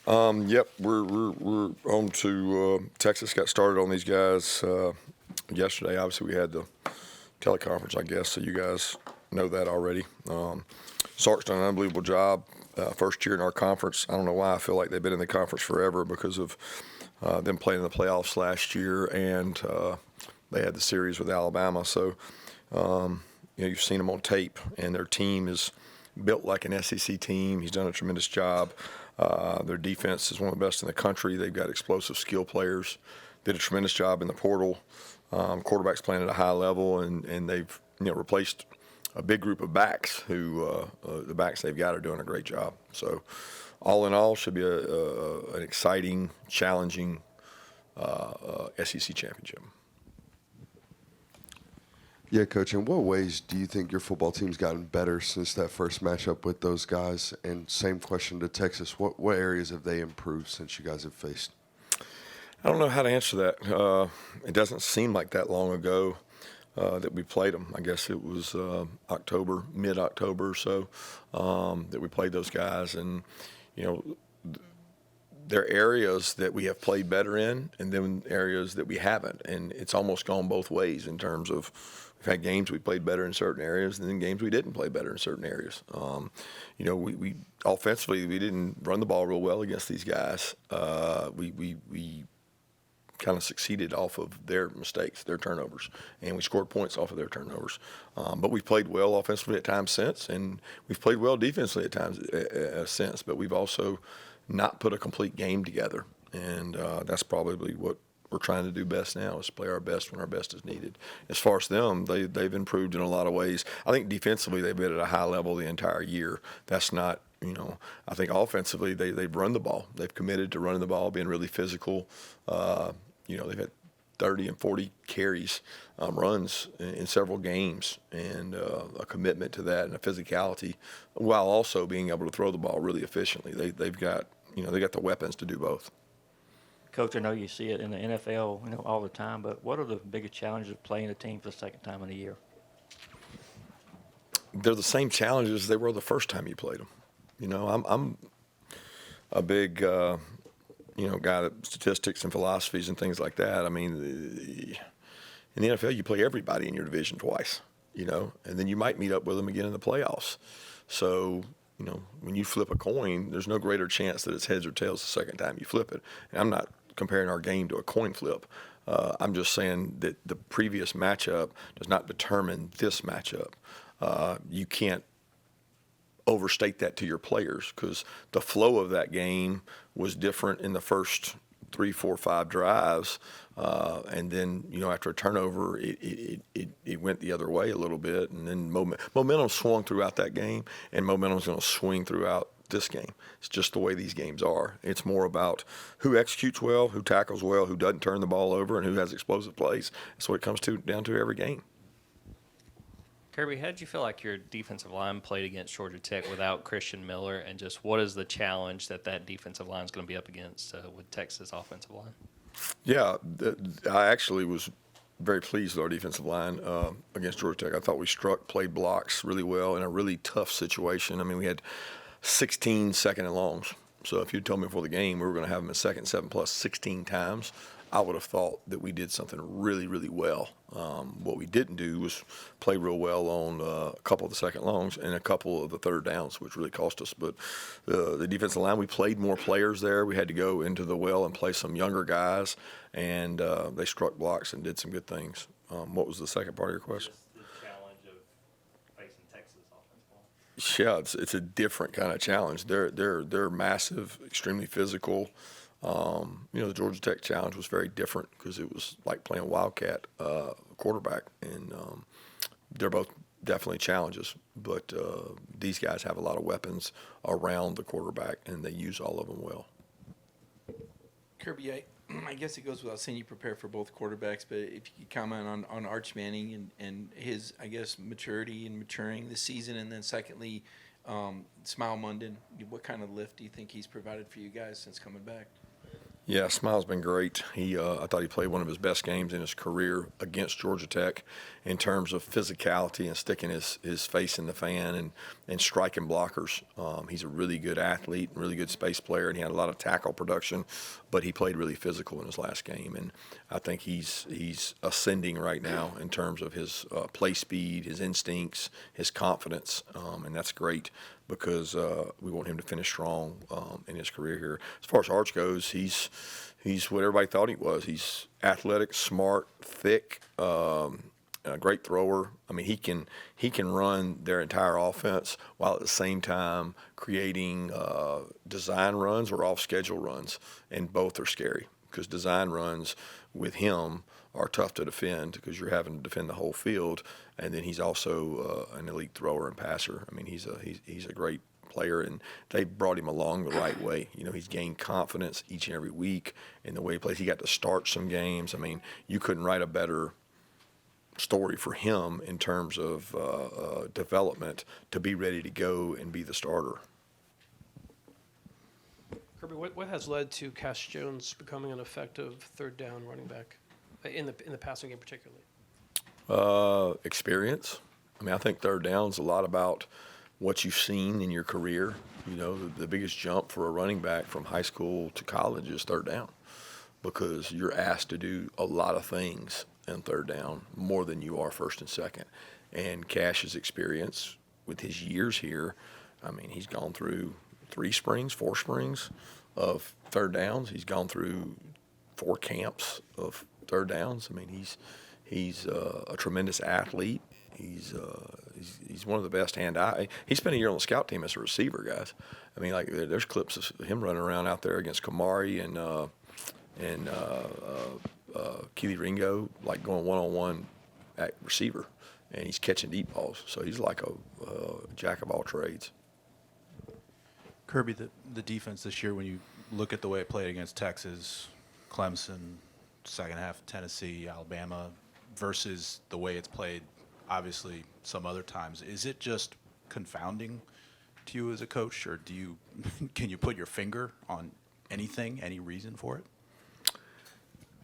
Yep, we're on to Texas. Got started on these guys yesterday. Obviously, we had the teleconference, I guess, so you guys know that already. Sark's done an unbelievable job. First year in our conference. I don't know why I feel like they've been in the conference forever because of them playing in the playoffs last year, and they had the series with Alabama. So, you've seen them on tape, and their team is built like an SEC team. He's done a tremendous job. Their defense is one of the best in the country. They've got explosive skill players. Did a tremendous job in the portal. Quarterbacks playing at a high level, and they've replaced a big group of backs who the backs they've got are doing a great job. So all in all, should be an exciting, challenging SEC championship. Yeah, Coach, in what ways do you think your football team's gotten better since that first matchup with those guys? And same question to Texas. What areas have they improved since you guys have faced? I don't know how to answer that. It doesn't seem like that long ago that we played them. I guess it was mid-October or so, that we played those guys. And, there are areas that we have played better in and then areas that we haven't. And it's almost gone both ways in terms of we've had games we played better in certain areas and then games we didn't play better in certain areas. We offensively, we didn't run the ball real well against these guys. We kind of succeeded off of their mistakes, their turnovers, and we scored points off of their turnovers. But we've played well offensively at times since, and we've played well defensively at times since, but we've also not put a complete game together. And that's probably what we're trying to do best now is play our best when our best is needed. As far as them, they've improved in a lot of ways. I think defensively they've been at a high level the entire year. That's not, I think offensively they've run the ball. They've committed to running the ball, being really physical. They've had 30 and 40 carries, runs in several games, and a commitment to that and a physicality, while also being able to throw the ball really efficiently. They've got the weapons to do both. Coach, I know you see it in the NFL, all the time, but what are the biggest challenges of playing a team for the second time in a year? They're the same challenges they were the first time you played them. I'm a big guy that statistics and philosophies and things like that. I mean, in the NFL, you play everybody in your division twice, and then you might meet up with them again in the playoffs. So, when you flip a coin, there's no greater chance that it's heads or tails the second time you flip it. And I'm not comparing our game to a coin flip. I'm just saying that the previous matchup does not determine this matchup. You can't overstate that to your players because the flow of that game was different in the first 3, 4, 5 drives, and then after a turnover, it went the other way a little bit, and then momentum swung throughout that game, and momentum's going to swing throughout this game. It's just the way these games are. It's more about who executes well, who tackles well, who doesn't turn the ball over, and who has explosive plays. That's what it comes down to every game. Kirby, how did you feel like your defensive line played against Georgia Tech without Christian Miller, and just what is the challenge that defensive line is going to be up against with Texas offensive line? Yeah, I actually was very pleased with our defensive line against Georgia Tech. I thought we played blocks really well in a really tough situation. I mean, we had 16 second and longs. So if you told me before the game we were going to have them in second 7+ 16 times, I would have thought that we did something really, really well. What we didn't do was play real well on a couple of the second longs and a couple of the third downs, which really cost us. But the defensive line, we played more players there. We had to go into the well and play some younger guys, and they struck blocks and did some good things. What was the second part of your question? Just the challenge of facing Texas offensive line. Yeah, it's a different kind of challenge. They're massive, extremely physical. The Georgia Tech challenge was very different because it was like playing Wildcat quarterback, and they're both definitely challenges. But these guys have a lot of weapons around the quarterback, and they use all of them well. Kirby, I guess it goes without saying you prepare for both quarterbacks, but if you could comment on Arch Manning and his, I guess, maturity and maturing this season, and then secondly, Smile Munden, what kind of lift do you think he's provided for you guys since coming back? Yeah, Smile's been great. I thought he played one of his best games in his career against Georgia Tech in terms of physicality and sticking his face in the fan and striking blockers. He's a really good athlete, really good space player, and he had a lot of tackle production, but he played really physical in his last game. And I think he's ascending right now in terms of his play speed, his instincts, his confidence, and that's great because we want him to finish strong in his career here. As far as Arch goes, he's what everybody thought he was. He's athletic, smart, thick, a great thrower. I mean, he can run their entire offense while at the same time creating design runs or off-schedule runs, and both are scary because design runs with him are tough to defend because you're having to defend the whole field, and then he's also an elite thrower and passer. I mean, he's a great player, and they brought him along the right way. You know, he's gained confidence each and every week in the way he plays. He got to start some games. I mean, you couldn't write a better story for him in terms of development to be ready to go and be the starter. Kirby, what has led to Cash Jones becoming an effective third down running back in the passing game particularly? Experience. I mean, I think third down's a lot about what you've seen in your career. You know, the biggest jump for a running back from high school to college is third down because you're asked to do a lot of things in third down, more than you are first and second. And Cash's experience with his years here, I mean, he's gone through 4 springs of third downs. He's gone through 4 camps of third downs. I mean, he's a tremendous athlete. He's one of the best hand-eye. He spent a year on the scout team as a receiver, guys. I mean, like there's clips of him running around out there against Kamari and Keely Ringo, like going one-on-one at receiver, and he's catching deep balls. So he's like a jack of all trades. Kirby, the defense this year, when you look at the way it played against Texas, Clemson, second half Tennessee, Alabama, versus the way it's played, obviously, some other times, is it just confounding to you as a coach, or can you put your finger on anything, any reason for it?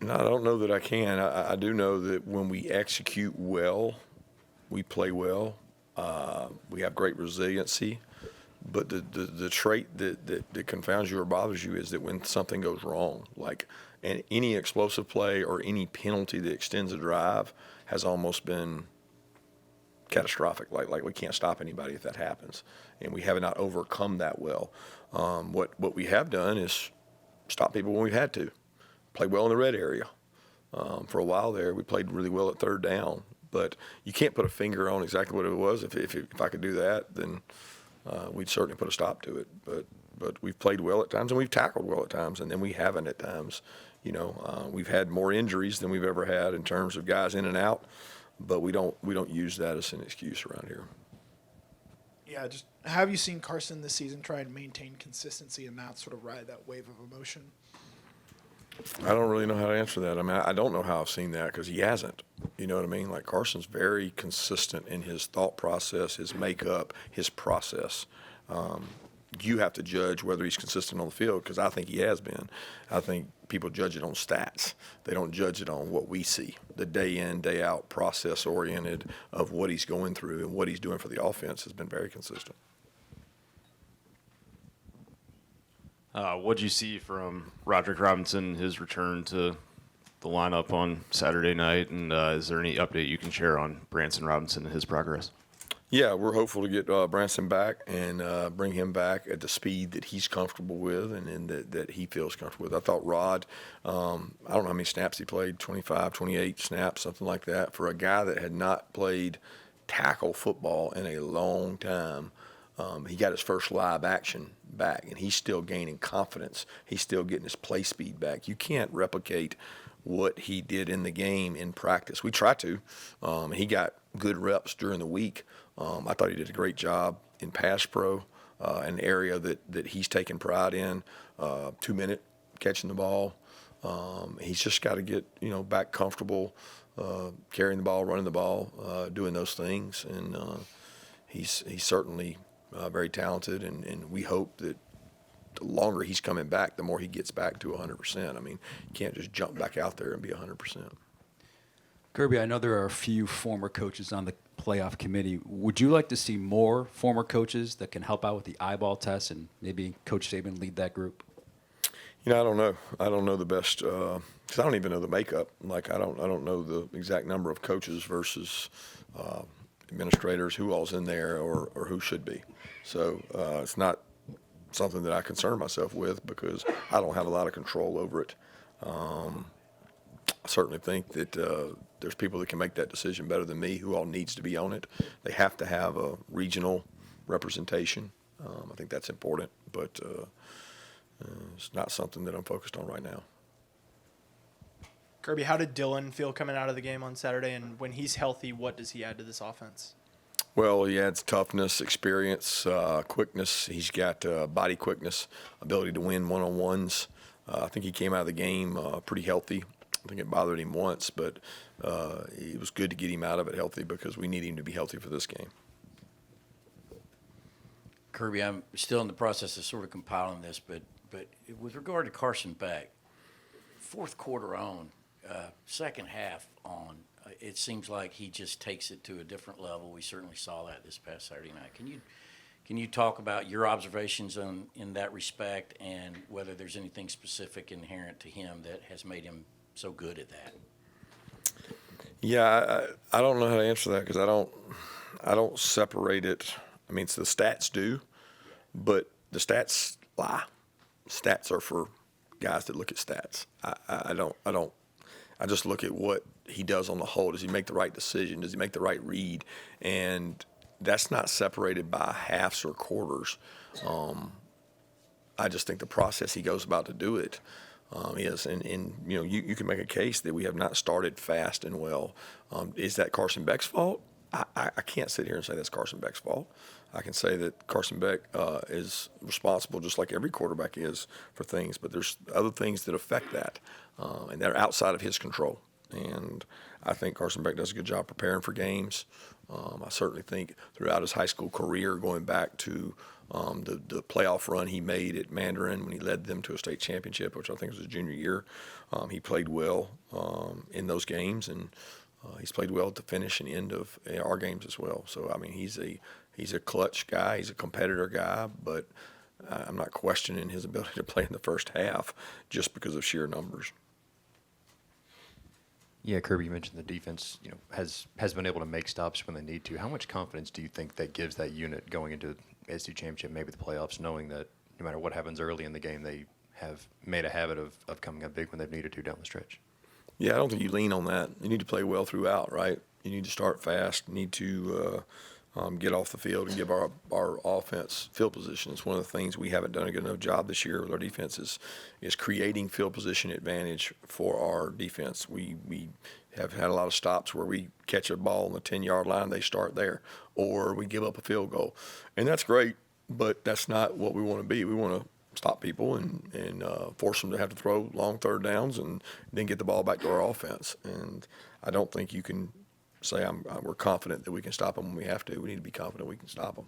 No, I don't know that I can. I do know that when we execute well, we play well. We have great resiliency. But the trait that confounds you or bothers you is that when something goes wrong, like any explosive play or any penalty that extends a drive has almost been catastrophic. Like we can't stop anybody if that happens, and we have not overcome that well. What we have done is stop people when we've had to. Play well in the red area. For a while there, we played really well at third down, but you can't put a finger on exactly what it was. If I could do that, then we'd certainly put a stop to it. But we've played well at times, and we've tackled well at times, and then we haven't at times. You know, we've had more injuries than we've ever had in terms of guys in and out, but we don't use that as an excuse around here. Yeah, just have you seen Carson this season try and maintain consistency and not sort of ride that wave of emotion? I don't really know how to answer that. I mean, I don't know how I've seen that because he hasn't. You know what I mean? Like Carson's very consistent in his thought process, his makeup, his process. You have to judge whether he's consistent on the field because I think he has been. I think people judge it on stats. They don't judge it on what we see, the day in, day out process oriented of what he's going through and what he's doing for the offense has been very consistent. What'd you see from Roderick Robinson, his return to the lineup on Saturday night, and is there any update you can share on Branson Robinson and his progress? Yeah, we're hopeful to get Branson back and bring him back at the speed that he's comfortable with and that he feels comfortable with. I thought Rod, I don't know how many snaps he played, 25, 28 snaps, something like that. For a guy that had not played tackle football in a long time, he got his first live action back, and he's still gaining confidence. He's still getting his play speed back. You can't replicate what he did in the game in practice. We try to. He got good reps during the week. I thought he did a great job in pass pro, an area that he's taken pride in. 2-minute catching the ball. He's just got to get back comfortable carrying the ball, running the ball, doing those things, and he's certainly very talented, and we hope that the longer he's coming back, the more he gets back to 100%. I mean, you can't just jump back out there and be 100%. Kirby, I know there are a few former coaches on the playoff committee. Would you like to see more former coaches that can help out with the eyeball test, and maybe Coach Saban lead that group? You know, I don't know. I don't know the best because I don't even know the makeup. Like I don't know the exact number of coaches versus administrators, who all's in there or who should be. So it's not something that I concern myself with because I don't have a lot of control over it. I certainly think that there's people that can make that decision better than me. Who all needs to be on it? They have to have a regional representation. I think that's important, but it's not something that I'm focused on right now. Kirby, how did Dylan feel coming out of the game on Saturday? And when he's healthy, what does he add to this offense? Well, he adds toughness, experience, quickness. He's got body quickness, ability to win one-on-ones. I think he came out of the game pretty healthy. I think it bothered him once, but it was good to get him out of it healthy because we need him to be healthy for this game. Kirby, I'm still in the process of sort of compiling this, but with regard to Carson Beck, fourth quarter on, second half on, it seems like he just takes it to a different level. We certainly saw that this past Saturday night. Can you talk about your observations in that respect and whether there's anything specific inherent to him that has made him so good at that? Yeah, I don't know how to answer that because I don't separate it. I mean, the stats do, but the stats lie. Stats are for guys that look at stats. I don't. I just look at what he does on the whole. Does he make the right decision? Does he make the right read? And that's not separated by halves or quarters. I just think the process he goes about to do it is. And you know, you can make a case that we have not started fast and well. Is that Carson Beck's fault? I can't sit here and say that's Carson Beck's fault. I can say that Carson Beck is responsible, just like every quarterback is, for things. But there's other things that affect that, and they're outside of his control. And I think Carson Beck does a good job preparing for games. I certainly think throughout his high school career, going back to the playoff run he made at Mandarin when he led them to a state championship, which I think was his junior year, he played well in those games, and he's played well at the finish and end of our games as well. So I mean, he's a clutch guy, he's a competitor guy, but I'm not questioning his ability to play in the first half just because of sheer numbers. Yeah, Kirby, you mentioned the defense, has been able to make stops when they need to. How much confidence do you think that gives that unit going into the SEC championship, maybe the playoffs, knowing that no matter what happens early in the game, they have made a habit of coming up big when they've needed to down the stretch? Yeah, I don't think you lean on that. You need to play well throughout, right? You need to start fast. You need to get off the field and give our offense field position. It's one of the things we haven't done a good enough job this year with our defense is creating field position advantage for our defense. We have had a lot of stops where we catch a ball on the 10-yard line, they start there, or we give up a field goal. And that's great, but that's not what we want to be. We want to stop people and force them to have to throw long third downs and then get the ball back to our offense. And I don't think you can say we're confident that we can stop them when we have to. We need to be confident we can stop them.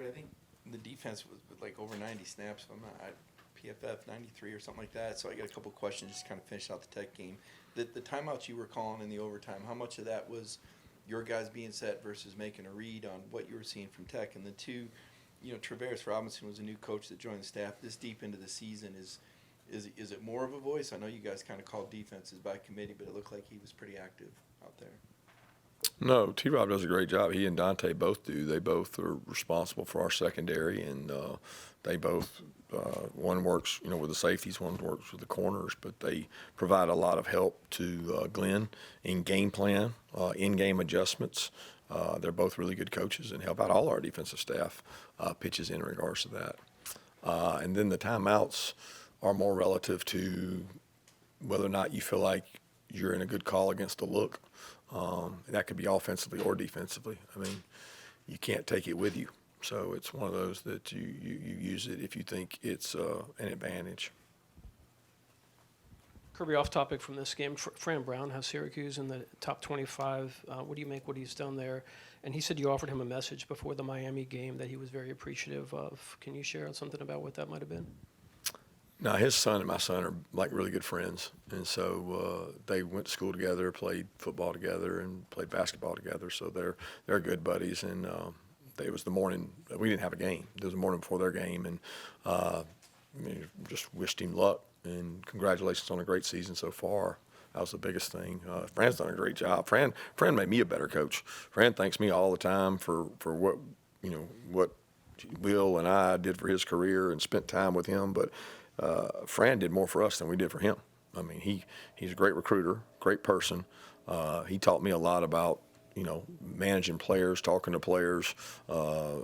I think the defense was with like over 90 snaps. If I'm not PFF 93 or something like that. So I got a couple questions just to kind of finish out the Tech game. The timeouts you were calling in the overtime, how much of that was your guys being set versus making a read on what you were seeing from Tech? And the two, Travaris Robinson was a new coach that joined the staff this deep into the season. Is it more of a voice? I know you guys kind of called defenses by committee, but it looked like he was pretty active out there. No, T-Rob does a great job. He and Dante both do. They both are responsible for our secondary, and they both one works, with the safeties, one works with the corners, but they provide a lot of help to Glenn in game plan, in-game adjustments. They're both really good coaches and help out all our defensive staff pitches in regards to that. And then the timeouts are more relative to whether or not you feel like you're in a good call against the look. That could be offensively or defensively. I mean, you can't take it with you. So it's one of those that you use it if you think it's an advantage. Kirby, off topic from this game, Fran Brown has Syracuse in the top 25. What do you make what he's done there? And he said you offered him a message before the Miami game that he was very appreciative of. Can you share something about what that might have been? Now, his son and my son are like really good friends, and so they went to school together, played football together, and played basketball together. So they're good buddies. And it was the morning we didn't have a game. It was the morning before their game, and I mean, just wished him luck and congratulations on a great season so far. That was the biggest thing. Fran's done a great job. Fran made me a better coach. Fran thanks me all the time for what Will and I did for his career and spent time with him, but Fran did more for us than we did for him. I mean, he's a great recruiter, great person. He taught me a lot about, managing players, talking to players,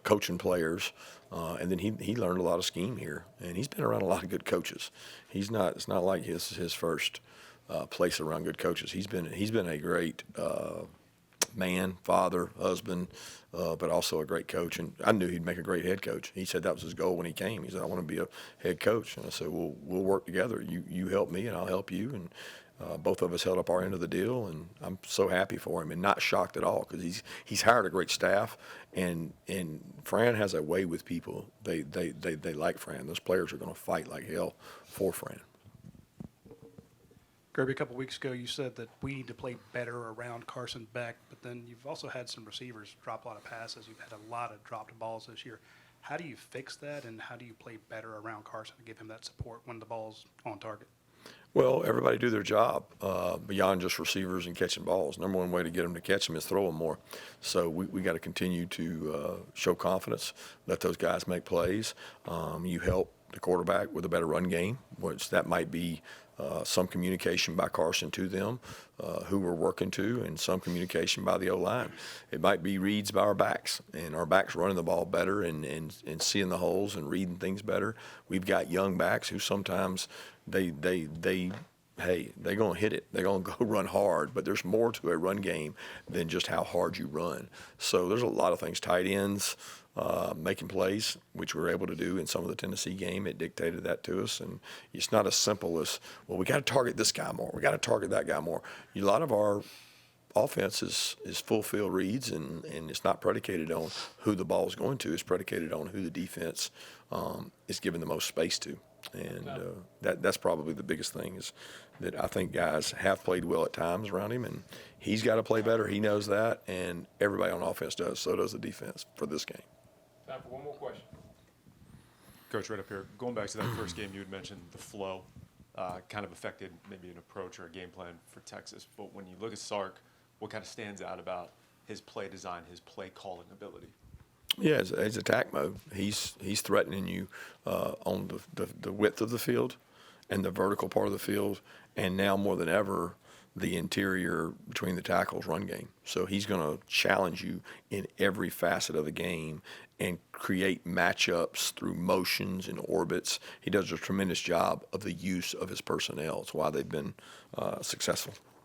coaching players, and then he learned a lot of scheme here. And he's been around a lot of good coaches. It's not like his first place around good coaches. He's been a great man, father, husband, but also a great coach. And I knew he'd make a great head coach. He said that was his goal when he came. He said, I want to be a head coach. And I said, well, we'll work together. You help me and I'll help you. And both of us held up our end of the deal. And I'm so happy for him and not shocked at all because he's hired a great staff. And Fran has a way with people. They like Fran. Those players are going to fight like hell for Fran. Kirby, a couple weeks ago, you said that we need to play better around Carson Beck, but then you've also had some receivers drop a lot of passes. You've had a lot of dropped balls this year. How do you fix that, and how do you play better around Carson to give him that support when the ball's on target? Well, everybody do their job beyond just receivers and catching balls. Number one way to get them to catch them is throw them more. So we got to continue to show confidence, let those guys make plays. You help the quarterback with a better run game, which that might be some communication by Carson to them, who we're working to, and some communication by the O-line. It might be reads by our backs, and our backs running the ball better and seeing the holes and reading things better. We've got young backs who sometimes they're going to hit it. They're going to go run hard, but there's more to a run game than just how hard you run. So there's a lot of things. Tight ends, making plays, which we were able to do in some of the Tennessee game. It dictated that to us. And it's not as simple as, well, we got to target this guy more. We got to target that guy more. A lot of our offense is full field reads, and it's not predicated on who the ball is going to. It's predicated on who the defense is giving the most space to. And that's probably the biggest thing is that I think guys have played well at times around him, and he's got to play better. He knows that, and everybody on offense does. So does the defense for this game. Time for one more question. Coach, right up here, going back to that first game, you had mentioned the flow kind of affected maybe an approach or a game plan for Texas. But when you look at Sark, what kind of stands out about his play design, his play calling ability? Yeah, it's attack mode. He's threatening you on the width of the field and the vertical part of the field, and now more than ever, the interior between the tackles run game. So he's going to challenge you in every facet of the game and create matchups through motions and orbits. He does a tremendous job of the use of his personnel. It's why they've been successful.